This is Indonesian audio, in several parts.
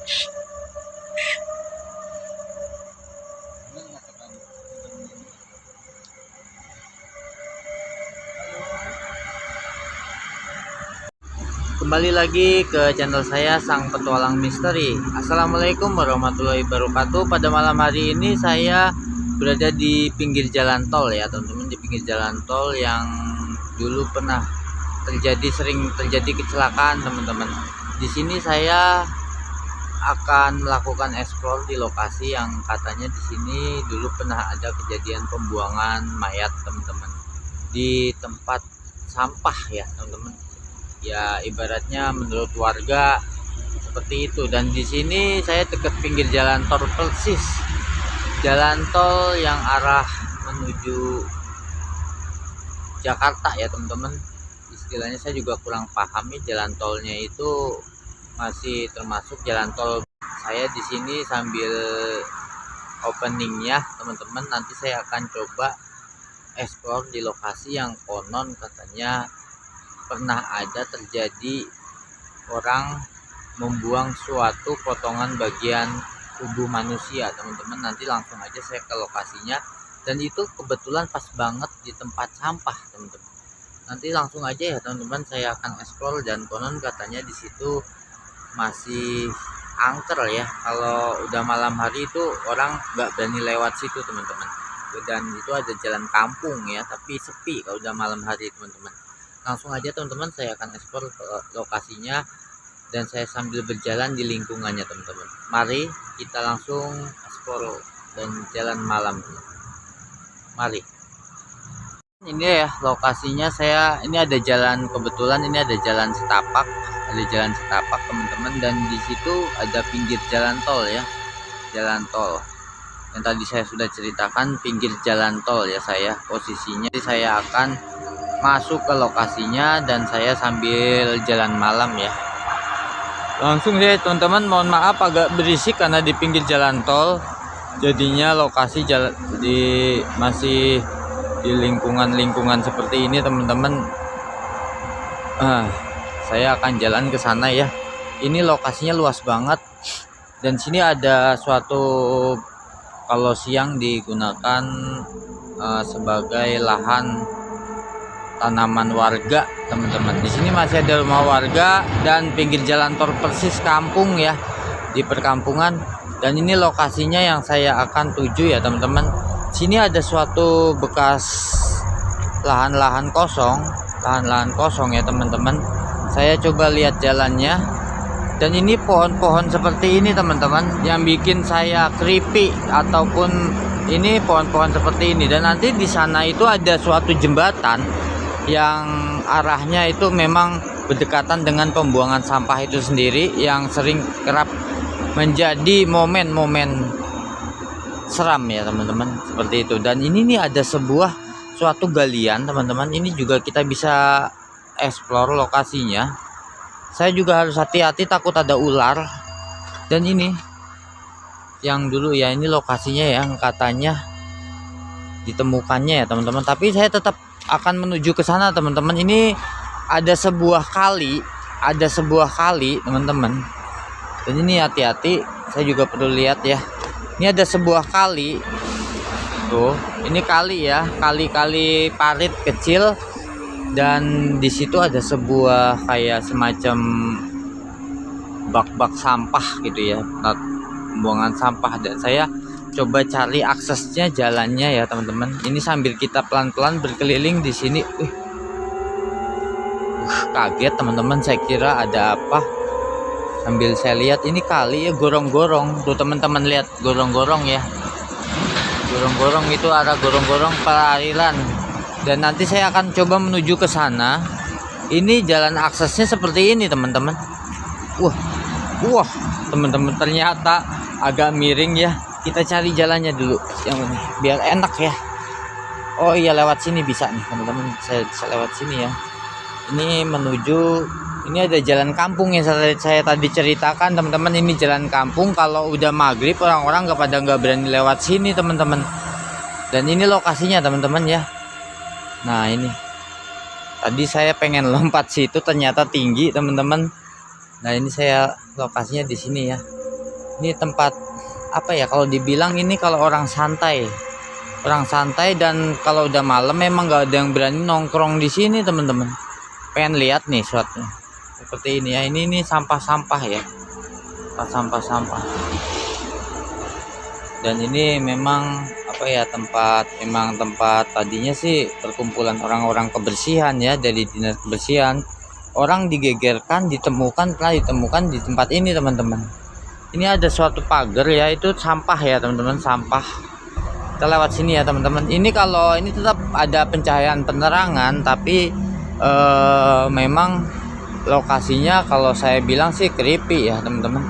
Kembali lagi ke channel saya, Sang Petualang Misteri. Assalamualaikum warahmatullahi wabarakatuh. Pada malam hari ini saya berada di pinggir jalan tol ya teman-teman, di pinggir jalan tol yang dulu pernah sering terjadi kecelakaan teman-teman. Di sini saya akan melakukan eksplor di lokasi yang katanya di sini dulu pernah ada kejadian pembuangan mayat teman-teman, di tempat sampah ya teman-teman. Ya ibaratnya menurut warga seperti itu. Dan di sini saya dekat pinggir jalan tol persis, jalan tol yang arah menuju Jakarta ya teman-teman. Istilahnya saya juga kurang paham nih, jalan tolnya itu masih termasuk jalan tol. Saya di sini sambil openingnya teman-teman, nanti saya akan coba explore di lokasi yang konon katanya pernah ada terjadi orang membuang suatu potongan bagian tubuh manusia teman-teman. Nanti langsung aja saya ke lokasinya, dan itu kebetulan pas banget di tempat sampah teman-teman. Nanti langsung aja ya teman-teman, saya akan explore. Dan konon katanya di situ masih angker ya, kalau udah malam hari itu orang nggak berani lewat situ teman-teman. Dan itu ada jalan kampung ya, tapi sepi kalau udah malam hari teman-teman. Langsung aja teman-teman, saya akan eksplor ke lokasinya dan saya sambil berjalan di lingkungannya teman-teman. Mari kita langsung eksplor dan jalan malam. Mari. Ini ya lokasinya, ini ada jalan, kebetulan ini ada jalan setapak, teman-teman, dan di situ ada pinggir jalan tol ya, jalan tol yang tadi saya sudah ceritakan, pinggir jalan tol ya saya posisinya. Jadi saya akan masuk ke lokasinya dan saya sambil jalan malam ya. Langsung deh teman-teman, mohon maaf agak berisik karena di pinggir jalan tol, jadinya lokasi jalan masih di lingkungan seperti ini teman-teman. Saya akan jalan ke sana ya. Ini lokasinya luas banget, dan sini ada suatu, kalau siang digunakan sebagai lahan tanaman warga teman-teman. Di sini masih ada rumah warga dan pinggir jalan tol persis kampung ya, di perkampungan. Dan ini lokasinya yang saya akan tuju ya teman-teman. Sini ada suatu bekas lahan-lahan kosong ya teman-teman. Saya coba lihat jalannya, dan ini pohon-pohon seperti ini teman-teman yang bikin saya creepy, ataupun ini pohon-pohon seperti ini. Dan nanti di sana itu ada suatu jembatan yang arahnya itu memang berdekatan dengan pembuangan sampah itu sendiri, yang sering kerap menjadi momen-momen seram ya teman-teman, seperti itu. Dan ini nih ada suatu galian teman-teman, ini juga kita bisa explore lokasinya. Saya juga harus hati-hati, takut ada ular. Dan ini yang dulu ya, ini lokasinya yang katanya ditemukannya ya teman-teman, tapi saya tetap akan menuju ke sana teman-teman. Ini ada sebuah kali teman-teman, dan ini hati-hati, saya juga perlu lihat ya. Ini ada sebuah kali tuh, ini kali ya, kali parit kecil, dan di situ ada sebuah kayak semacam bak-bak sampah gitu ya, pembuangan sampah. Dan saya coba cari aksesnya, jalannya ya teman-teman. Ini sambil kita pelan-pelan berkeliling di sini. Kaget teman-teman, saya kira ada apa. Sambil saya lihat, ini kali ya, gorong-gorong tuh teman-teman, lihat gorong-gorong ya. Gorong-gorong itu arah gorong-gorong perairan. Dan nanti saya akan coba menuju ke sana. Ini jalan aksesnya seperti ini teman-teman. Wah teman-teman, ternyata agak miring ya. Kita cari jalannya dulu yang ini biar enak ya. Oh iya, lewat sini bisa nih teman-teman, saya bisa lewat sini ya. Ini menuju, ini ada jalan kampung yang saya tadi ceritakan teman-teman. Ini jalan kampung, kalau udah maghrib orang-orang nggak berani lewat sini teman-teman. Dan ini lokasinya teman-teman ya. Nah ini tadi saya pengen lompat situ, ternyata tinggi teman-teman. Nah ini saya lokasinya di sini ya. Ini tempat apa ya, kalau dibilang ini kalau orang santai, dan kalau udah malam memang nggak ada yang berani nongkrong di sini teman-teman. Pengen lihat nih shotnya seperti ini ya. Ini sampah-sampah ya, sampah-sampah. Dan ini memang apa ya, memang tempat tadinya sih perkumpulan orang-orang kebersihan ya, dari dinas kebersihan. Orang digegerkan, pernah ditemukan di tempat ini teman-teman. Ini ada suatu pagar ya, itu sampah ya teman-teman, sampah. Kita lewat sini ya teman-teman. Ini kalau ini tetap ada pencahayaan penerangan, tapi memang lokasinya kalau saya bilang sih creepy ya teman-teman.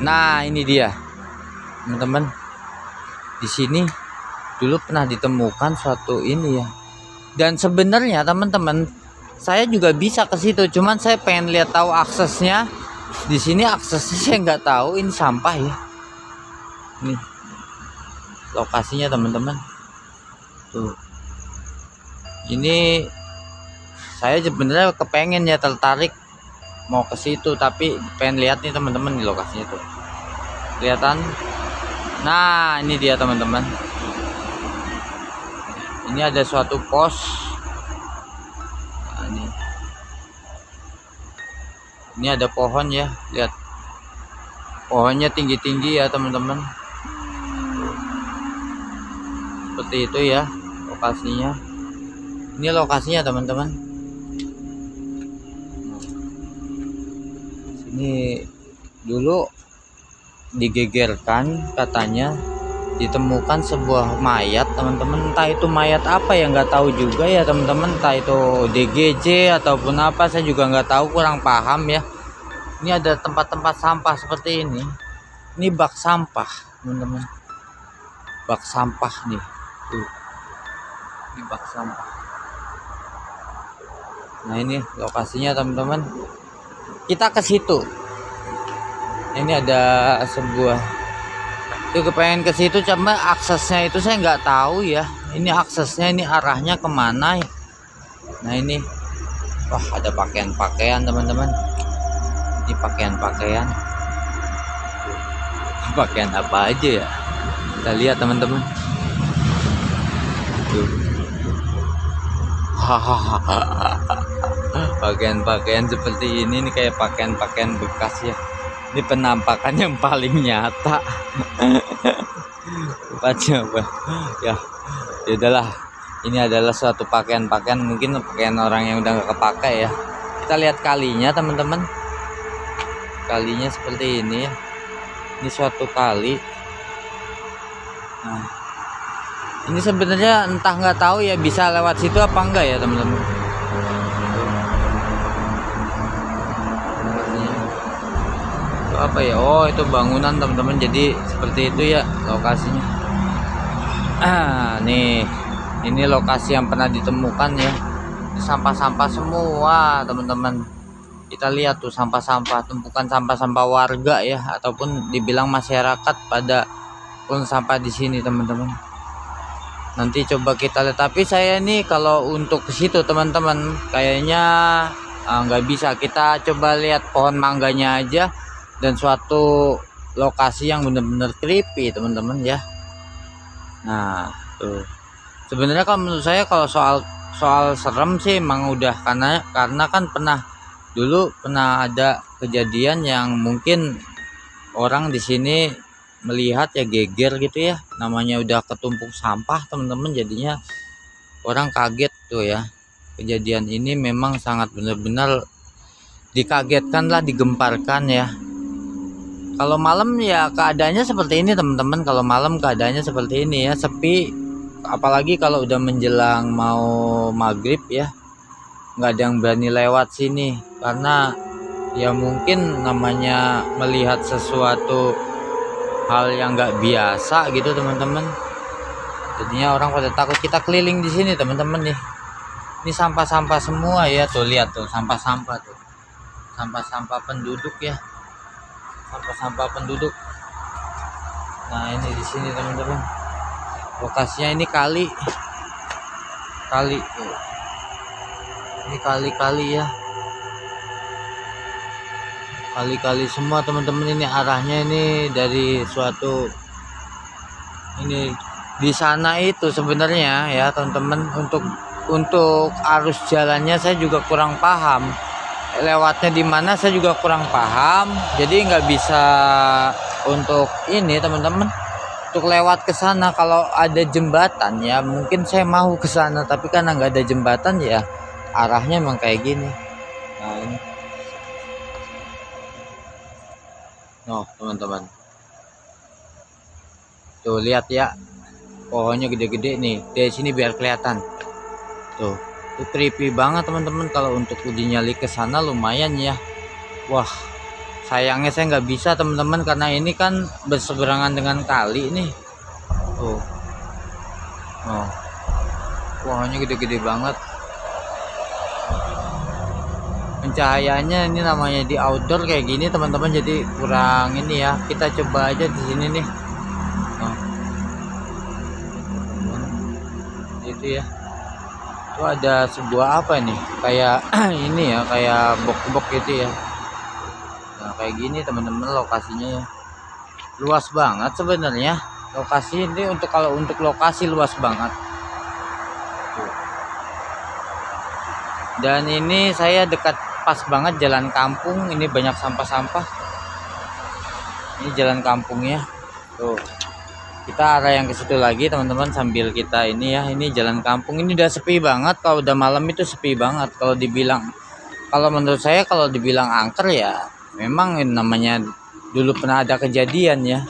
Nah ini dia teman-teman, di sini dulu pernah ditemukan suatu ini ya. Dan sebenarnya teman-teman, saya juga bisa ke situ, cuman saya pengen lihat tahu aksesnya. Di sini aksesnya saya nggak tahu, ini sampah ya. Nih lokasinya teman-teman. Tuh. Ini saya sebenarnya kepengen ya, tertarik mau ke situ, tapi pengen lihat nih teman-teman di lokasinya tuh. Kelihatan? Nah, ini dia teman-teman. Ini ada suatu pos. Nah, ini ada pohon ya, lihat. Pohonnya tinggi-tinggi ya teman-teman. Seperti itu ya lokasinya. Ini lokasinya teman-teman. Sini dulu digegerkan, katanya ditemukan sebuah mayat teman-teman. Entah itu mayat apa ya, nggak tahu juga ya teman-teman. Entah itu DGJ ataupun apa, saya juga nggak tahu, kurang paham ya. Ini ada tempat-tempat sampah seperti ini. Ini bak sampah teman-teman, bak sampah nih tuh. Ini bak sampah. Nah ini lokasinya teman-teman, kita ke situ. Ini ada sebuah, itu kepengen ke situ, cuma aksesnya itu saya nggak tahu ya. Ini aksesnya, ini arahnya kemana ya. Nah ini, wah ada pakaian-pakaian teman-teman. Ini pakaian-pakaian apa aja ya, kita lihat teman-teman. Pakaian-pakaian seperti ini nih, kayak pakaian-pakaian bekas ya. Ini penampakan yang paling nyata. Coba ya, udahlah. Ini adalah suatu pakaian-pakaian, mungkin pakaian orang yang udah nggak kepakai ya. Kita lihat kalinya teman-teman. Kalinya seperti ini ya. Ini suatu kali. Nah, ini sebenarnya entah, nggak tahu ya bisa lewat situ apa enggak ya teman-teman. Itu apa ya? Oh itu bangunan teman-teman. Jadi seperti itu ya lokasinya. Nih ini lokasi yang pernah ditemukan ya. Sampah-sampah semua teman-teman. Kita lihat tuh sampah-sampah, tumpukan sampah-sampah warga ya, ataupun dibilang masyarakat pada pun sampah di sini teman-teman. Nanti coba kita lihat, tapi saya nih kalau untuk ke situ teman-teman kayaknya nggak bisa. Kita coba lihat pohon mangganya aja, dan suatu lokasi yang benar-benar creepy teman-teman ya. Nah tuh, sebenarnya kalau menurut saya kalau soal serem sih emang udah, karena kan dulu pernah ada kejadian yang mungkin orang di sini melihat ya geger gitu ya, namanya udah ketumpuk sampah teman-teman, jadinya orang kaget tuh ya. Kejadian ini memang sangat benar-benar dikagetkan lah, digemparkan ya. Kalau malam ya keadaannya seperti ini teman-teman, kalau malam keadaannya seperti ini ya, sepi. Apalagi kalau udah menjelang mau maghrib ya, nggak ada yang berani lewat sini, karena ya mungkin namanya melihat sesuatu hal yang nggak biasa gitu teman-teman. Jadinya orang pada takut. Kita keliling di sini teman-teman nih. Ini sampah-sampah semua ya, tuh lihat tuh sampah-sampah tuh, sampah-sampah penduduk ya, sampah-sampah penduduk. Nah ini di sini teman-teman, lokasinya ini kali tuh. Ini kali-kali ya, kali-kali semua teman-teman. Ini arahnya ini dari suatu ini di sana itu sebenarnya ya teman-teman. Untuk arus jalannya saya juga kurang paham, lewatnya di mana saya juga kurang paham, jadi nggak bisa untuk ini teman-teman, untuk lewat ke sana. Kalau ada jembatan ya mungkin saya mau ke sana, tapi karena nggak ada jembatan ya arahnya emang kayak gini. Nah ini teman-teman, tuh lihat ya, pohonnya gede-gede nih dari sini biar kelihatan. Tuh creepy banget teman-teman. Kalau untuk uji nyali ke sana lumayan ya. Wah, sayangnya saya nggak bisa teman-teman, karena ini kan berseberangan dengan kali nih. Tuh, pohonnya gede-gede banget. Pencahayaannya ini namanya di outdoor kayak gini teman-teman, jadi kurang ini ya. Kita coba aja di sini nih. Itu ya. Itu ada sebuah apa nih? Kayak ini ya, kayak bok-bok gitu ya. Nah, kayak gini teman-teman lokasinya ya. Luas banget sebenarnya. Lokasi ini kalau untuk lokasi luas banget. Dan ini saya dekat pas banget jalan kampung, ini banyak sampah-sampah. Ini jalan kampungnya. Tuh. Kita arah yang ke situ lagi teman-teman sambil kita ini ya. Ini jalan kampung, ini udah sepi banget. Kalau udah malam itu sepi banget. Kalau menurut saya kalau dibilang angker ya memang namanya dulu pernah ada kejadian ya.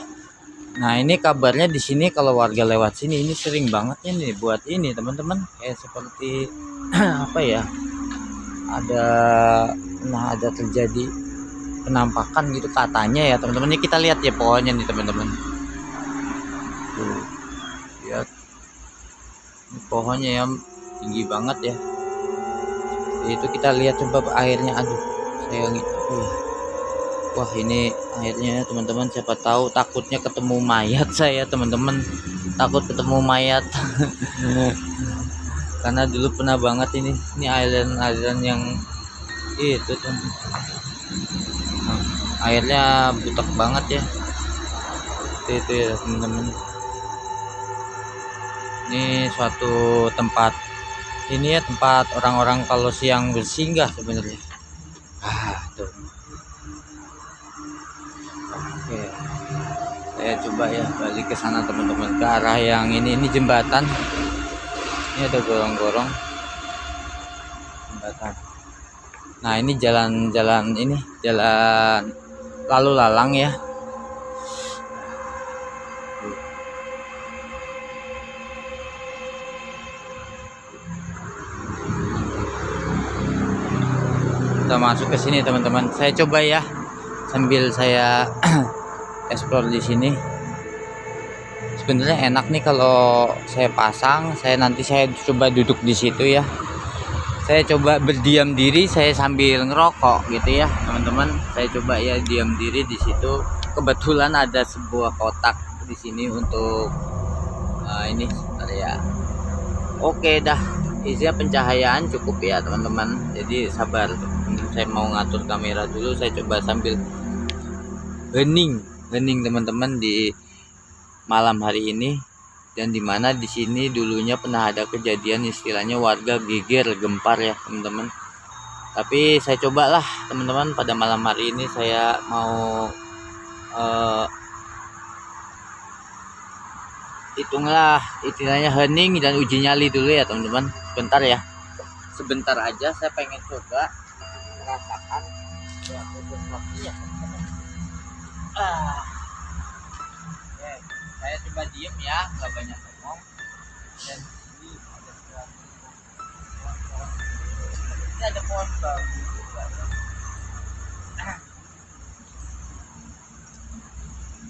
Nah, ini kabarnya di sini kalau warga lewat sini ini sering banget ini buat ini teman-teman, kayak seperti apa ya? Ada terjadi penampakan gitu katanya ya teman-teman. Ini kita lihat ya pohonnya nih teman-teman. Tuh, lihat ini pohonnya yang tinggi banget ya. Itu kita lihat coba airnya. Aduh, saya wah ini airnya teman-teman, siapa tahu takutnya ketemu mayat saya teman-teman, takut ketemu mayat. Karena dulu pernah banget ini aliran yang itu tuh. Airnya butek banget ya. Itu ya teman-teman. Ini suatu tempat ini ya, tempat orang-orang kalau siang bersinggah sebenarnya. Tuh. Oke. Saya coba ya balik ke sana teman-teman, ke arah yang ini jembatan. Ini ada gorong-gorong jembatan. Nah, ini jalan lalu lalang ya. Kita masuk ke sini teman-teman. Saya coba ya sambil saya explore di sini. Sebenarnya enak nih kalau saya pasang, nanti saya coba duduk di situ ya. Saya coba berdiam diri, saya sambil ngerokok gitu ya teman-teman. Saya coba ya diam diri di situ. Kebetulan ada sebuah kotak di sini untuk ini sebentar ya. Oke dah, isinya pencahayaan cukup ya teman-teman. Jadi sabar, saya mau ngatur kamera dulu. Saya coba sambil hening teman-teman di malam hari ini. Dan dimana di sini dulunya pernah ada kejadian istilahnya warga geger gempar ya teman-teman. Tapi saya cobalah teman-teman, pada malam hari ini saya mau hitunglah istilahnya hening dan uji nyali dulu ya teman-teman. Sebentar aja saya pengen coba merasakan suatu sesuatu ya teman-teman. Saya coba diem ya, nggak banyak ngomong. Dan di sini ada suatu pohon. Ini ada pohon bambu juga ya.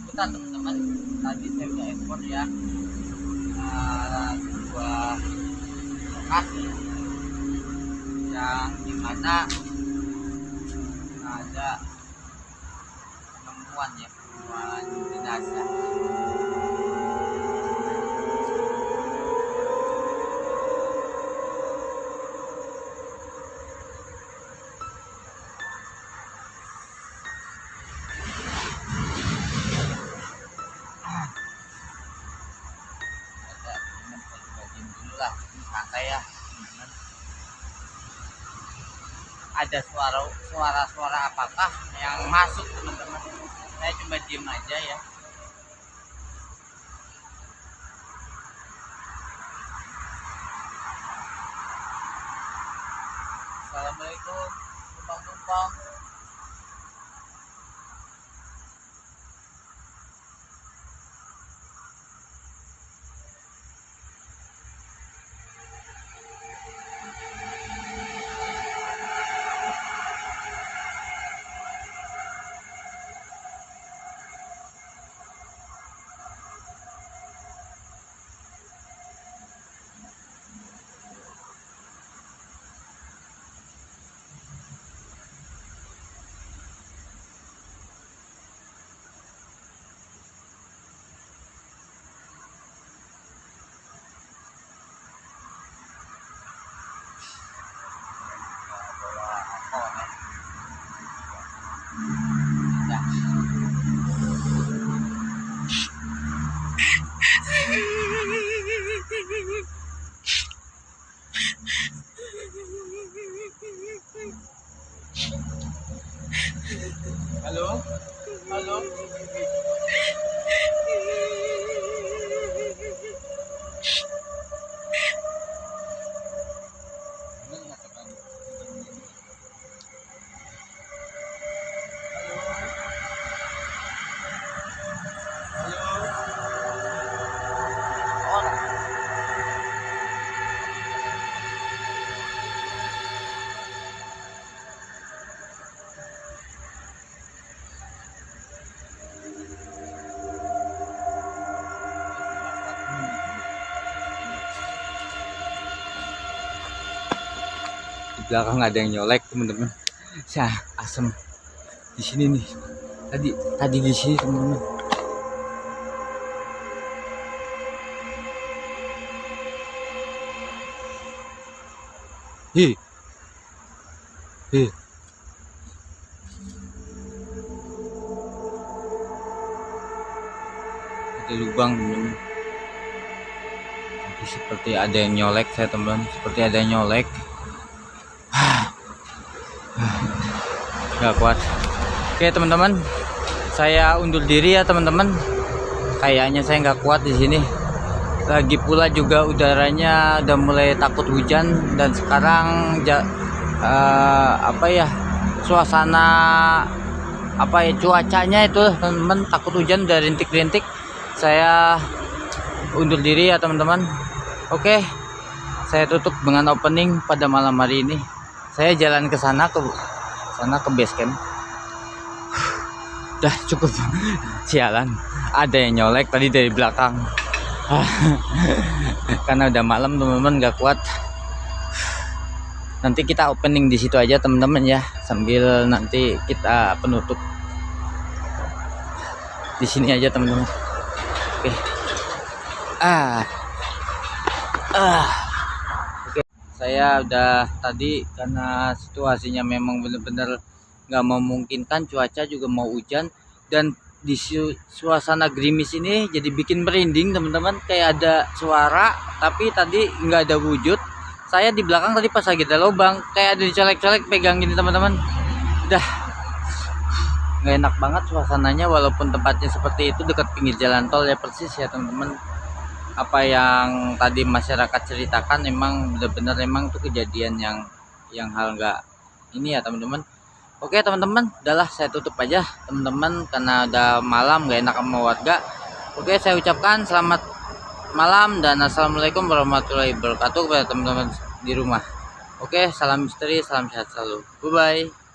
Kita teman-teman, tadi saya udah ekspor ya sebuah lokasi yang dimana ada penemuan jenazah. ada suara-suara apakah yang masuk teman-teman. Saya coba diem aja ya. Assalamualaikum numpang-numpang. Halo, halo. Di belakang ada yang nyolek teman-teman. Saya asem di sini nih. Tadi di sini teman-teman. Hi. Ada lubang teman-teman. Seperti ada yang nyolek saya teman-teman. Seperti ada yang nyolek. Gak kuat. Oke teman-teman, saya undur diri ya teman-teman. Kayaknya saya nggak kuat di sini. Lagi pula juga udaranya udah mulai takut hujan dan sekarang suasana cuacanya itu teman-teman takut hujan dari rintik-rintik. Saya undur diri ya teman-teman. Oke, saya tutup dengan opening pada malam hari ini. Saya jalan ke sana ke base camp. Udah cukup. Sialan, ada yang nyolek tadi dari belakang. Karena udah malam teman-teman, nggak kuat. Nanti kita opening di situ aja teman-teman ya, sambil nanti kita penutup di sini aja teman-teman. Oke. Oke. Saya udah tadi karena situasinya memang benar-benar nggak memungkinkan, cuaca juga mau hujan dan di suasana gerimis ini jadi bikin merinding teman-teman. Kayak ada suara tapi tadi nggak ada wujud. Saya di belakang tadi pas lagi ada lubang kayak ada dicolek-colek pegang gini teman-teman. Dah nggak enak banget suasananya, walaupun tempatnya seperti itu dekat pinggir jalan tol ya, persis ya teman-teman apa yang tadi masyarakat ceritakan. Emang benar-benar emang tuh kejadian yang hal nggak ini ya teman-teman. Oke teman-teman, udahlah saya tutup aja teman-teman karena udah malam, gak enak sama warga. Oke, saya ucapkan selamat malam dan assalamualaikum warahmatullahi wabarakatuh kepada teman-teman di rumah. Oke, salam misteri, salam sehat selalu. Bye bye.